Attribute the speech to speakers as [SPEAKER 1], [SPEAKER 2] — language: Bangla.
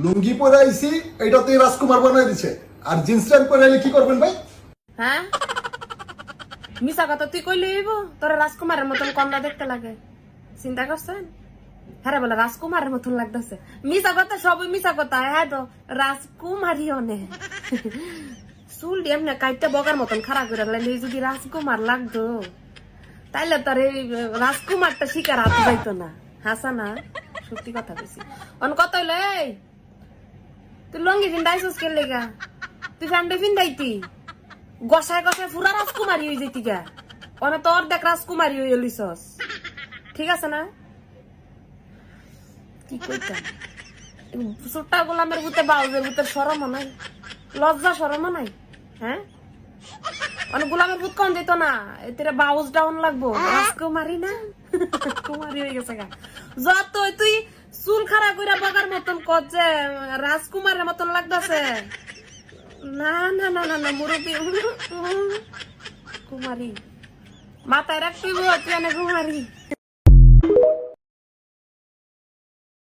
[SPEAKER 1] লুঙ্গি পরে আইছি, এটা তুই রাজকুমার বানাই দিছে। আর জিন্স প্যান্ট পরে আইলে কি করবেন ভাই?
[SPEAKER 2] হ্যাঁ মিশা কথা তুই কইলে হইব? তোর রাজকুমারের মতন কন্যা দেখতে লাগে, চিন্তা করছেন? হ্যাঁ বলে রাজকুমারের মতন লাগতেছে। মিশা কথা, সবই মিশা কথা। হ্যাঁ তো রাজকুমারী অনে চুল এমনি কাইটটা বগার মতন খারাপ করে লাগলে যদি রাজকুমার লাগতো তাইলে তোর এই রাজকুমারটা শিকার হাতে যাইতো না। হাসা না, সত্যি কথা বেশি অন কত হইলো। এই তুই লঙ্গি ফিন্দাইছিস কে লেগা? তুই ফ্যান্ডে ফিন্দাইতি গসায় গসায় পুরা রাজকুমারী হয়ে যেতি গা। অনে তোর দেখ রাজকুমারী হয়ে এলিছস, ঠিক আছে না? কি কইতাম, ছোট্টা গোলামের ভূতে বাউজের ভূতের শরমও নাই, লজ্জা শরমও নাই। হ্যাঁ অনেক গোলামের ভূত কম দিত না, এতে বাউজ ডাউন লাগবো। রাজকুমারী না কুমারী হয়ে গেছে গা। যত তুই চুল খাড়া কইরা বগার মতন কর যে রাজকুমারের মতন লাগতেছে। না না না না না মুরব্বী কুমারী মাথায় রাখবি, তুই কুমারী।